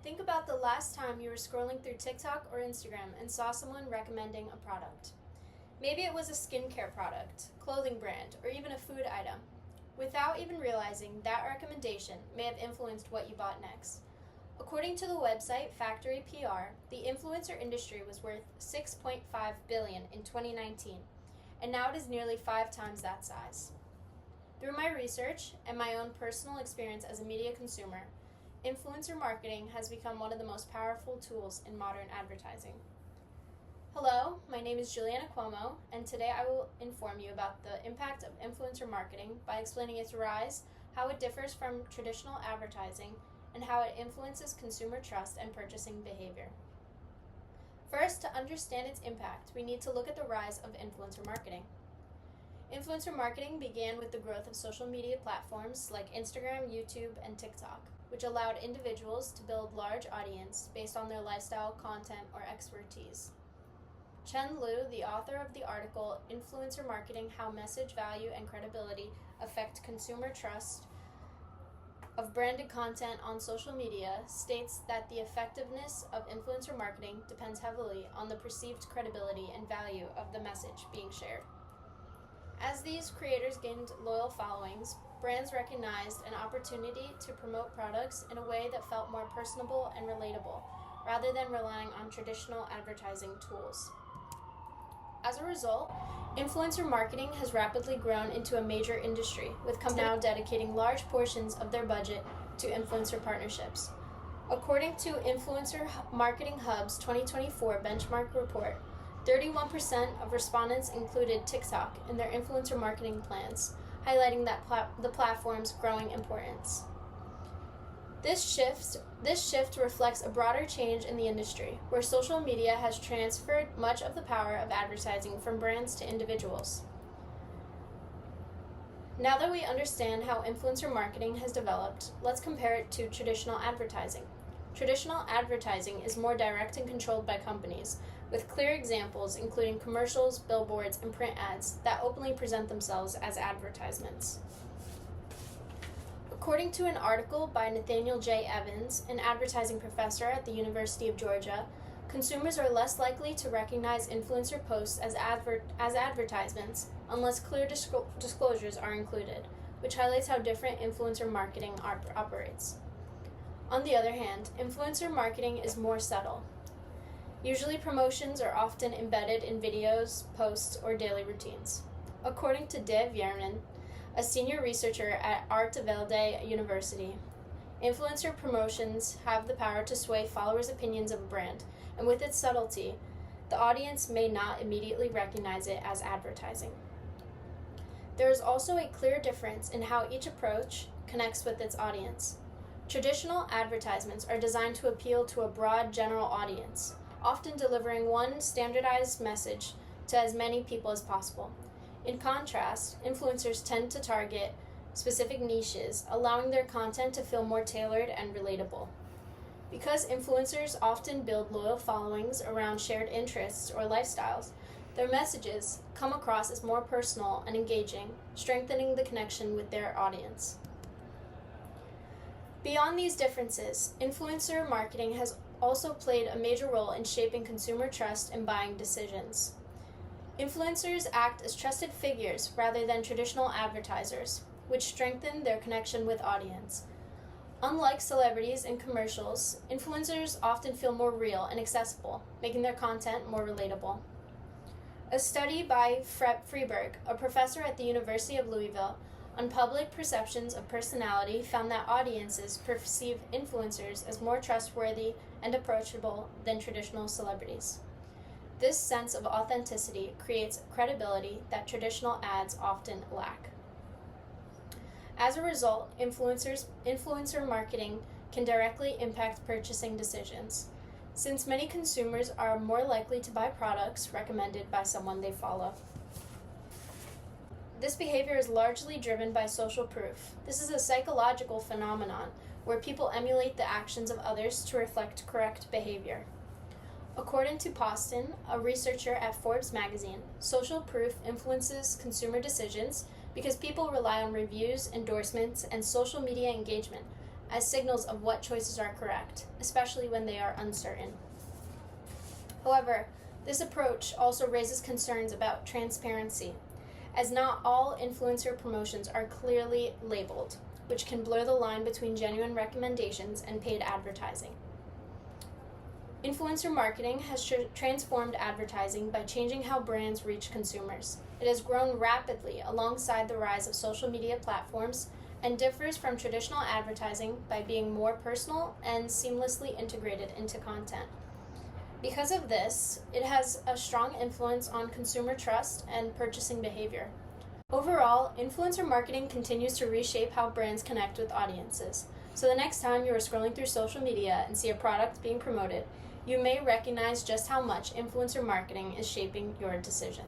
Think about the last time you were scrolling through TikTok or Instagram and saw someone recommending a product. Maybe it was a skincare product, clothing brand, or even a food item. Without even realizing, that recommendation may have influenced what you bought next. According to the website Factory PR, the influencer industry was worth $6.5 billion in 2019, and now it is nearly 5 times that size. Through my research and my own personal experience as a media consumer, influencer marketing has become one of the most powerful tools in modern advertising. Hello, my name is Julianna Cuomo, and today I will inform you about the impact of influencer marketing by explaining its rise, how it differs from traditional advertising, and how it influences consumer trust and purchasing behavior. First, to understand its impact, we need to look at the rise of influencer marketing. Influencer marketing began with the growth of social media platforms like Instagram, YouTube, and TikTok, which allowed individuals to build large audience based on their lifestyle, content, or expertise. Chen Liu, the author of the article Influencer Marketing: How Message Value and Credibility Affect Consumer Trust of Branded Content on Social Media, states that the effectiveness of influencer marketing depends heavily on the perceived credibility and value of the message being shared. As these creators gained loyal followings, brands recognized an opportunity to promote products in a way that felt more personable and relatable, rather than relying on traditional advertising tools. As a result, influencer marketing has rapidly grown into a major industry, with companies now dedicating large portions of their budget to influencer partnerships. According to Influencer Marketing Hub's 2024 benchmark report, 31% of respondents included TikTok in their influencer marketing plans, highlighting the platform's growing importance. This shift reflects a broader change in the industry, where social media has transferred much of the power of advertising from brands to individuals. Now that we understand how influencer marketing has developed, let's compare it to traditional advertising. Traditional advertising is more direct and controlled by companies, with clear examples including commercials, billboards, and print ads that openly present themselves as advertisements. According to an article by Nathaniel J. Evans, an advertising professor at the University of Georgia, consumers are less likely to recognize influencer posts as advertisements unless clear disclosures are included, which highlights how different influencer marketing operates. On the other hand, influencer marketing is more subtle. Usually promotions are often embedded in videos, posts, or daily routines. According to Dev Yerman, a senior researcher at Arte Velde University, influencer promotions have the power to sway followers' opinions of a brand, and with its subtlety, the audience may not immediately recognize it as advertising. There is also a clear difference in how each approach connects with its audience. Traditional advertisements are designed to appeal to a broad general audience, often delivering one standardized message to as many people as possible. In contrast, influencers tend to target specific niches, allowing their content to feel more tailored and relatable. Because influencers often build loyal followings around shared interests or lifestyles, their messages come across as more personal and engaging, strengthening the connection with their audience. Beyond these differences, influencer marketing has also played a major role in shaping consumer trust and buying decisions. Influencers act as trusted figures rather than traditional advertisers, which strengthen their connection with audience. Unlike celebrities and commercials, influencers often feel more real and accessible, making their content more relatable. A study by Freeberg, a professor at the University of Louisville, on public perceptions of personality found that audiences perceive influencers as more trustworthy and approachable than traditional celebrities. This sense of authenticity creates credibility that traditional ads often lack. As a result, influencer marketing can directly impact purchasing decisions, since many consumers are more likely to buy products recommended by someone they follow. This behavior is largely driven by social proof. This is a psychological phenomenon where people emulate the actions of others to reflect correct behavior. According to Poston, a researcher at Forbes magazine, social proof influences consumer decisions because people rely on reviews, endorsements, and social media engagement as signals of what choices are correct, especially when they are uncertain. However, this approach also raises concerns about transparency, as not all influencer promotions are clearly labeled, which can blur the line between genuine recommendations and paid advertising. Influencer marketing has transformed advertising by changing how brands reach consumers. It has grown rapidly alongside the rise of social media platforms and differs from traditional advertising by being more personal and seamlessly integrated into content. Because of this, it has a strong influence on consumer trust and purchasing behavior. Overall, influencer marketing continues to reshape how brands connect with audiences. So the next time you are scrolling through social media and see a product being promoted, you may recognize just how much influencer marketing is shaping your decision.